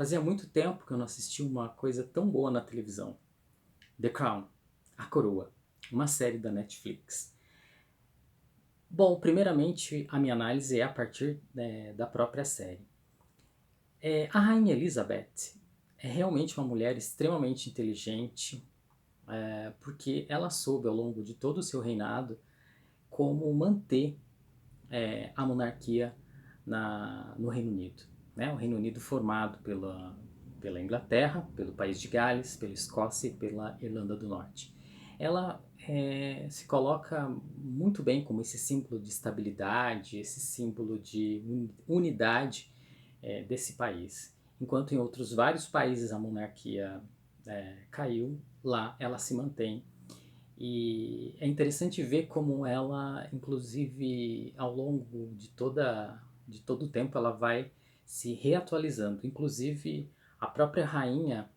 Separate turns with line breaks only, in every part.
Fazia muito tempo que eu não assistia uma coisa tão boa na televisão. The Crown, A Coroa, uma série da Netflix. Bom, primeiramente a minha análise é a partir da própria série. A Rainha Elizabeth é realmente uma mulher extremamente inteligente, porque ela soube ao longo de todo o seu reinado como manter a monarquia no Reino Unido. Né? O Reino Unido formado pela Inglaterra, pelo País de Gales, pela Escócia e pela Irlanda do Norte. Ela se coloca muito bem como esse símbolo de estabilidade, esse símbolo de unidade desse país. Enquanto em outros vários países a monarquia caiu, lá ela se mantém. E é interessante ver como ela, inclusive, ao longo de todo o tempo, ela vai se reatualizando. Inclusive, a própria rainha,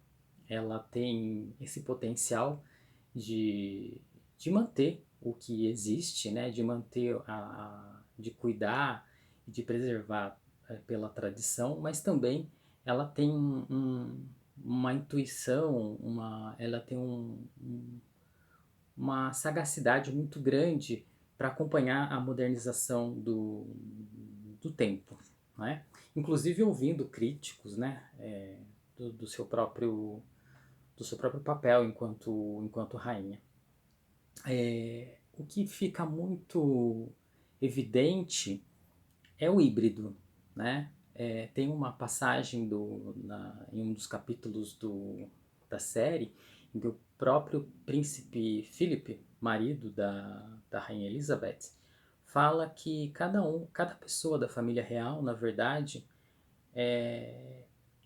ela tem esse potencial de, de manter o que existe, né? De manter de cuidar e de preservar pela tradição, mas também ela tem uma intuição, ela tem uma sagacidade muito grande para acompanhar a modernização do tempo, né? Inclusive ouvindo críticos, né, do seu próprio papel enquanto rainha. O que fica muito evidente é o híbrido, né? Tem uma passagem em um dos capítulos da série em que o próprio príncipe Philip, marido da rainha Elizabeth, fala que cada pessoa da família real, na verdade,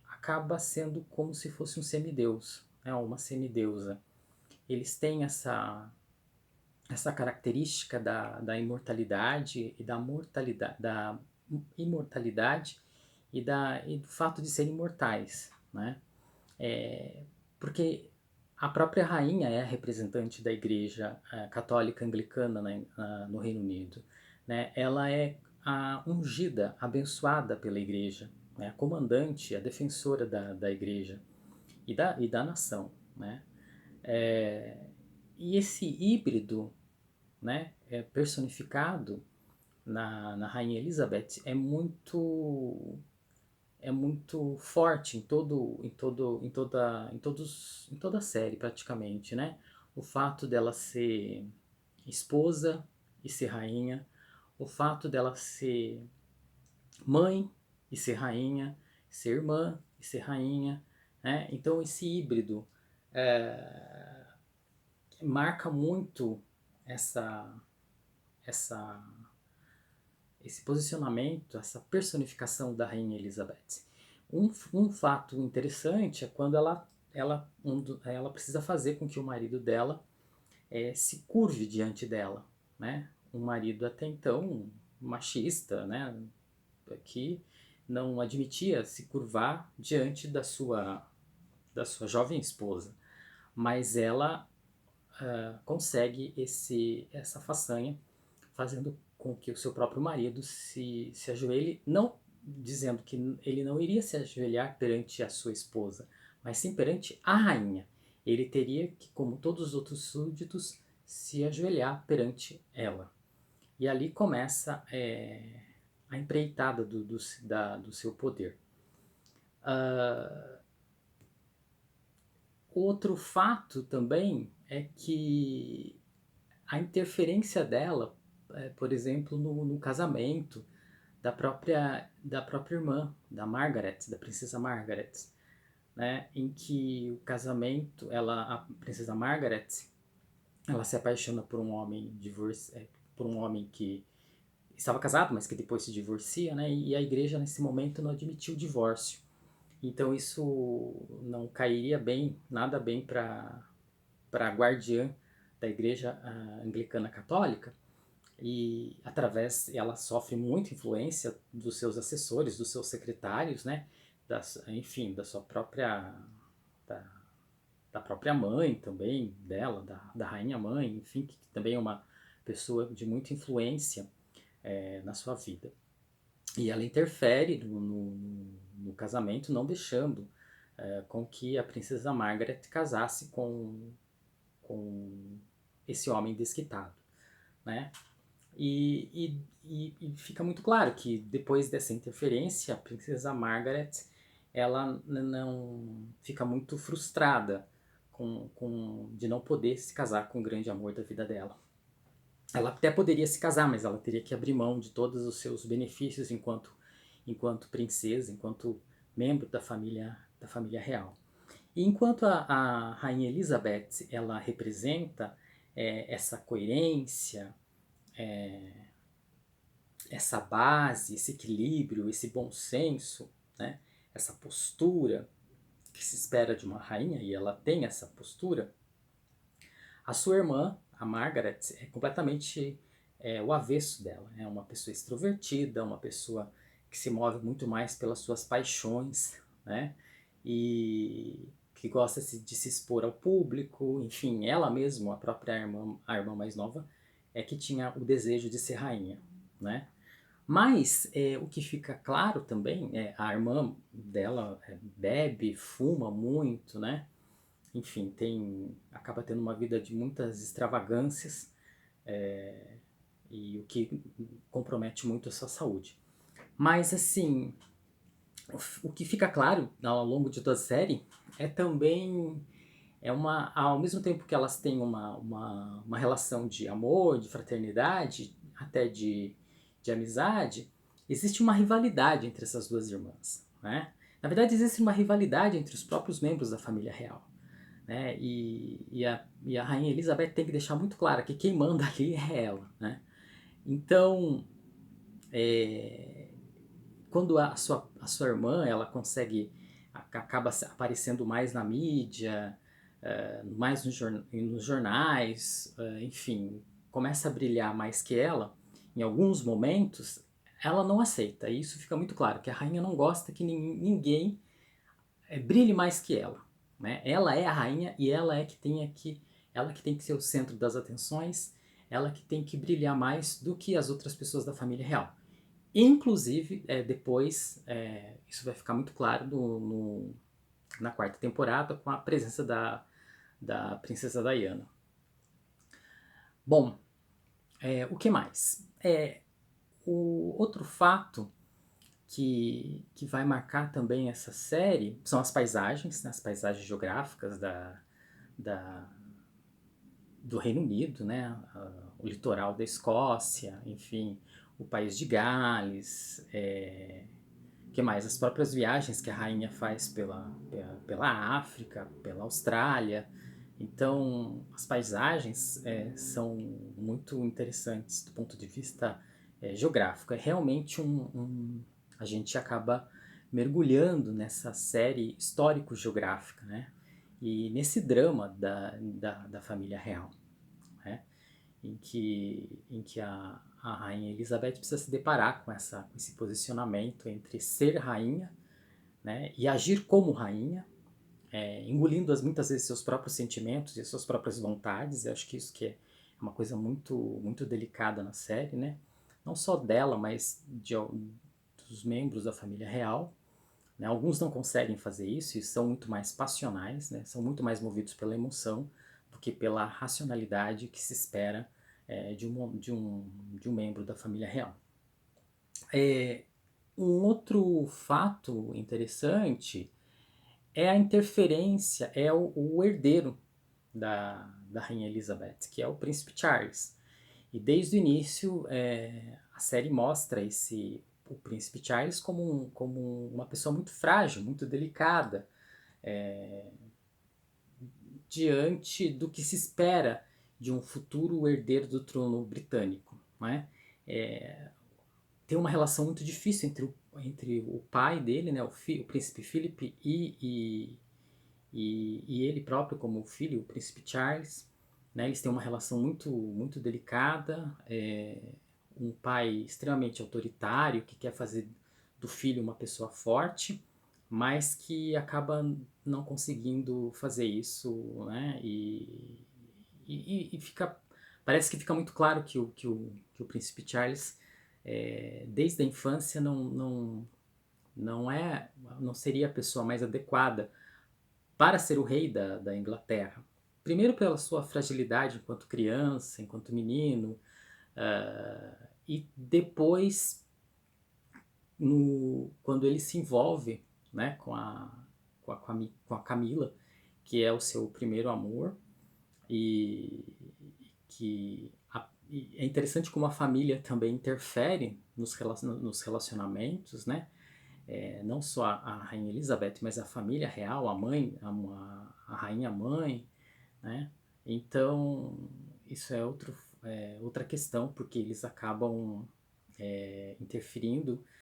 acaba sendo como se fosse um semideus, né? Uma semideusa. Eles têm essa característica da imortalidade e da imortalidade e do fato de serem imortais, né? Porque a própria rainha é a representante da Igreja Católica Anglicana no Reino Unido, né? Ela é a ungida, abençoada pela Igreja, né? A comandante, a defensora da Igreja e da nação, né? E esse híbrido, né, personificado na Rainha Elizabeth é muito forte em toda a série praticamente, né? O fato dela ser esposa e ser rainha, o fato dela ser mãe e ser rainha, ser irmã e ser rainha, né? Então esse híbrido marca muito essa essa esse posicionamento, essa personificação da Rainha Elizabeth. Um fato interessante é quando ela precisa fazer com que o marido dela se curve diante dela, né? Um marido até então machista, né? Que não admitia se curvar diante da sua jovem esposa, mas ela consegue essa façanha, fazendo com que o seu próprio marido se ajoelhe, não dizendo que ele não iria se ajoelhar perante a sua esposa, mas sim perante a rainha. Ele teria que, como todos os outros súditos, se ajoelhar perante ela. E ali começa a empreitada do seu poder. Outro fato também é que a interferência dela, por exemplo, no casamento da própria irmã, da Margaret, da princesa Margaret, né, em que o casamento, a princesa Margaret, ela se apaixona por um homem que estava casado, mas que depois se divorcia, né, e a igreja nesse momento não admitiu o divórcio. Então isso não cairia bem, nada bem para a guardiã da igreja anglicana católica, e ela sofre muita influência dos seus assessores, dos seus secretários, né? Enfim, da, da própria mãe também dela, da rainha mãe, enfim, que também é uma pessoa de muita influência na sua vida. E ela interfere no casamento, não deixando com que a princesa Margaret casasse com esse homem desquitado, né? E fica muito claro que depois dessa interferência, a princesa Margaret ela não fica muito frustrada de não poder se casar com o grande amor da vida dela. Ela até poderia se casar, mas ela teria que abrir mão de todos os seus benefícios enquanto princesa, enquanto membro da família real. E enquanto a Rainha Elizabeth ela representa essa coerência, essa base, esse equilíbrio, esse bom senso, né? Essa postura que se espera de uma rainha, e ela tem essa postura, a sua irmã, a Margaret, é completamente o avesso dela. É uma pessoa extrovertida, uma pessoa que se move muito mais pelas suas paixões, né? E que gosta de se expor ao público, enfim, ela mesma, a própria irmã, a irmã mais nova, é que tinha o desejo de ser rainha, né? Mas o que fica claro também é a irmã dela bebe, fuma muito, né? Enfim, acaba tendo uma vida de muitas extravagâncias e o que compromete muito a sua saúde. Mas assim, o que fica claro ao longo de toda a série é também ao mesmo tempo que elas têm uma relação de amor, de fraternidade, até de amizade, existe uma rivalidade entre essas duas irmãs, né? Na verdade, existe uma rivalidade entre os próprios membros da família real, né? E a Rainha Elizabeth tem que deixar muito claro que quem manda ali é ela, né? Então, quando a sua irmã ela acaba aparecendo mais na mídia, mais nos jornais, enfim, começa a brilhar mais que ela, em alguns momentos, ela não aceita. E isso fica muito claro, que a rainha não gosta que ninguém brilhe mais que ela. Né? Ela é a rainha e ela que tem que ser o centro das atenções, ela que tem que brilhar mais do que as outras pessoas da família real. Inclusive, depois, isso vai ficar muito claro na quarta temporada, com a presença da princesa Diana. Bom, o que mais? O outro fato que vai marcar também essa série são as paisagens, né, as paisagens geográficas do Reino Unido, né, o litoral da Escócia, enfim, o país de Gales, que mais? As próprias viagens que a rainha faz pela África, pela Austrália. Então, as paisagens são muito interessantes do ponto de vista geográfico. É realmente a gente acaba mergulhando nessa série histórico-geográfica, né? E nesse drama da família real, né? Em que a rainha Elizabeth precisa se deparar com esse posicionamento entre ser rainha, né, e agir como rainha, engolindo muitas vezes seus próprios sentimentos e suas próprias vontades. Eu acho que isso que é uma coisa muito, muito delicada na série, né? Não só dela, mas dos membros da família real. Né? Alguns não conseguem fazer isso e são muito mais passionais, né? São muito mais movidos pela emoção do que pela racionalidade que se espera de um membro da família real. Um outro fato interessante é a interferência, o herdeiro da Rainha Elizabeth, que é o Príncipe Charles. E desde o início a série mostra o Príncipe Charles como uma pessoa muito frágil, muito delicada, diante do que se espera de um futuro herdeiro do trono britânico. Né? Tem uma relação muito difícil entre o pai dele, né, o príncipe Philip, e ele próprio como filho, o príncipe Charles. Né? Eles têm uma relação muito, muito delicada, um pai extremamente autoritário que quer fazer do filho uma pessoa forte, mas que acaba não conseguindo fazer isso, né? Parece que fica muito claro que o príncipe Charles, desde a infância, não seria a pessoa mais adequada para ser o rei da Inglaterra. Primeiro pela sua fragilidade enquanto criança, enquanto menino, e depois quando ele se envolve, né, com a Camila, que é o seu primeiro amor, e e é interessante como a família também interfere nos relacionamentos, né? Não só a Rainha Elizabeth, mas a família real, a mãe, a rainha mãe, né? Então, isso outra questão, porque eles acabam interferindo